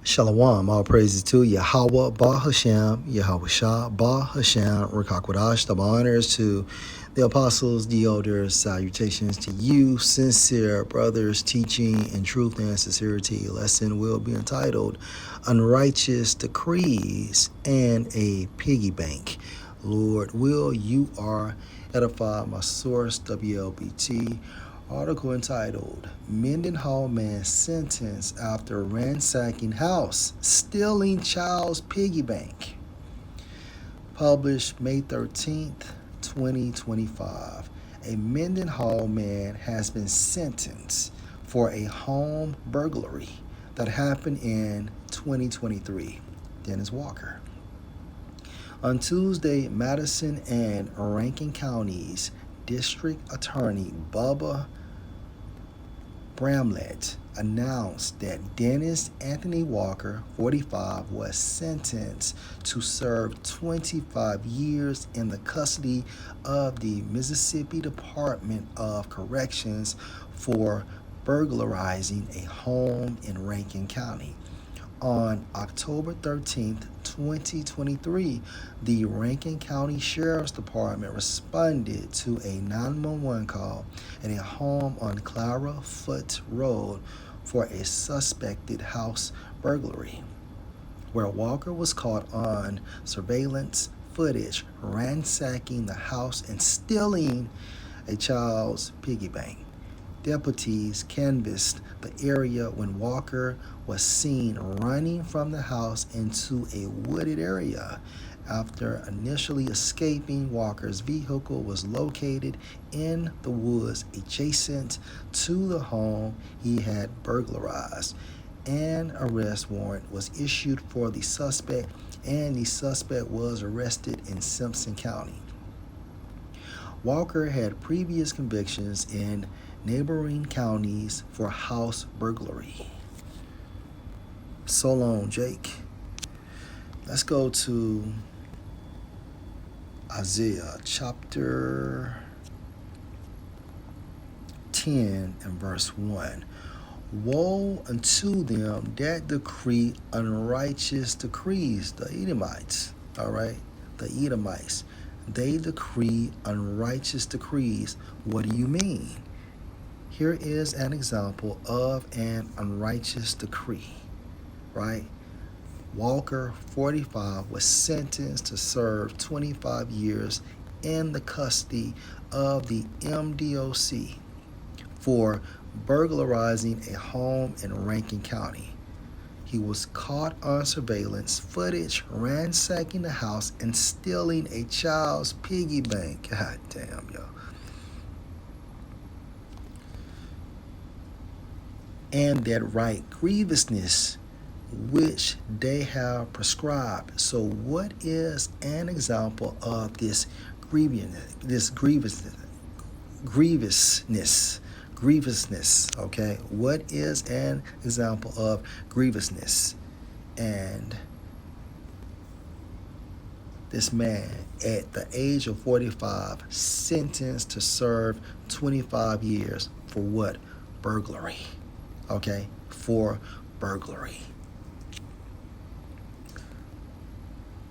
Shalom, all praises to Yahweh, Ba Hashem, Yahweh Shah, Ba Hashem, Rakakwadash. Double honors to the apostles, the elders, salutations to you, sincere brothers, teaching in truth and sincerity. Lesson will be entitled Unrighteous Decrees and a Piggy Bank. Lord, will you are edify my source, WLBT. Article entitled Mendenhall Man Sentenced After Ransacking House, Stealing Child's Piggy Bank. Published May 13th, 2025. A Mendenhall man has been sentenced for a home burglary that happened in 2023. Dennis Walker. On Tuesday, Madison and Rankin Counties District Attorney Bubba Bramlett announced that Dennis Anthony Walker, 45, was sentenced to serve 25 years in the custody of the Mississippi Department of Corrections for burglarizing a home in Rankin County. On October 13th, 2023, the Rankin County Sheriff's Department responded to a 911 call at a home on Clara Foot Road for a suspected house burglary, where Walker was caught on surveillance footage ransacking the house and stealing a child's piggy bank. Deputies canvassed the area when Walker was seen running from the house into a wooded area. After initially escaping, Walker's vehicle was located in the woods adjacent to the home he had burglarized. An arrest warrant was issued for the suspect, and the suspect was arrested in Simpson County. Walker had previous convictions in neighboring counties for house burglary. So long, Jake. Let's go to Isaiah chapter 10 and verse 1. Woe unto them that decree unrighteous decrees, the Edomites, all right? The Edomites. They decree unrighteous decrees. What do you mean? Here is an example of an unrighteous decree, right? Walker, 45, was sentenced to serve 25 years in the custody of the MDOC for burglarizing a home in Rankin County. He was caught on surveillance footage ransacking the house and stealing a child's piggy bank. God damn, yo. And that right grievousness which they have prescribed. So what is an example of this grievousness, okay? What is an example of grievousness? And this man, at the age of 45, sentenced to serve 25 years for what? Burglary, okay? For burglary.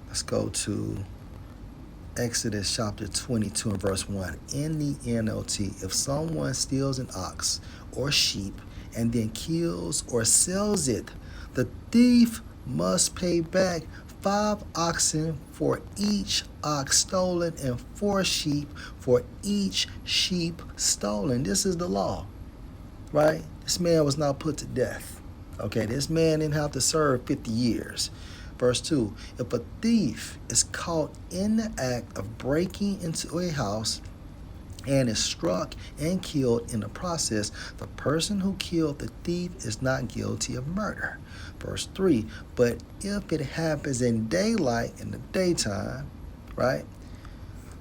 Let's go to Exodus chapter 22 and verse 1. In the NLT, if someone steals an ox or sheep and then kills or sells it, the thief must pay back 5 oxen for each ox stolen and 4 sheep for each sheep stolen. This is the law, right? This man was not put to death. Okay, this man didn't have to serve 50 years. Verse 2, if a thief is caught in the act of breaking into a house and is struck and killed in the process, the person who killed the thief is not guilty of murder. Verse 3, but if it happens in daylight, in the daytime, right,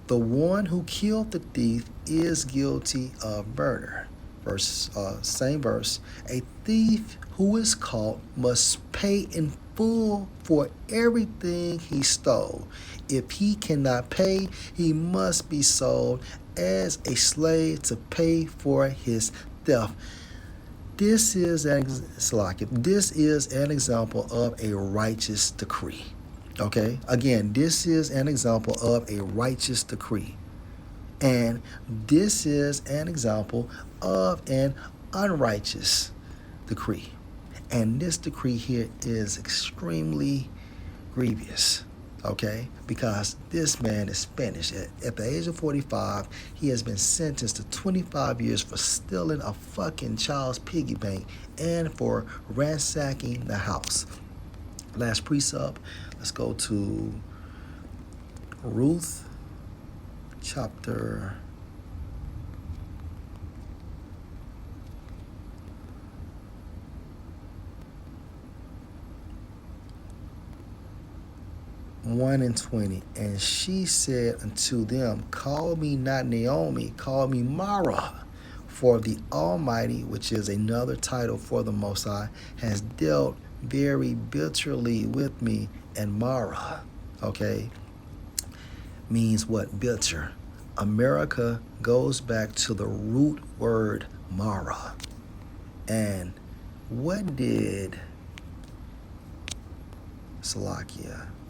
the one who killed the thief is guilty of murder. Same verse, a thief who is caught must pay in full for everything he stole. If he cannot pay, he must be sold as a slave to pay for his theft. This is an example of a righteous decree. Okay? Again, this is an example of a righteous decree. And this is an example of an unrighteous decree. And this decree here is extremely grievous, okay? Because this man is finished. At the age of 45, he has been sentenced to 25 years for stealing a fucking child's piggy bank and for ransacking the house. Last precept, let's go to Ruth chapter 1 and 20. And she said unto them, call me not Naomi, call me Mara, for the Almighty, which is another title for the Most High, has dealt very bitterly with me. And Mara, okay, means what? Bitter. America goes back to the root word Mara. And what did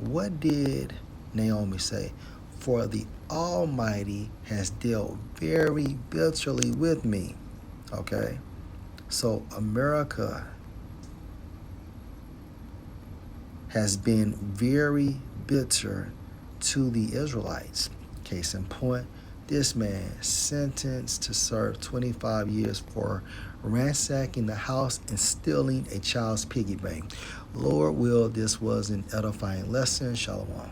what did Naomi say? For the Almighty has dealt very bitterly with me. Okay? So America has been very bitter to the Israelites. Case in point, this man sentenced to serve 25 years for ransacking the house and stealing a child's piggy bank. Lord will, this was an edifying lesson. Shalom.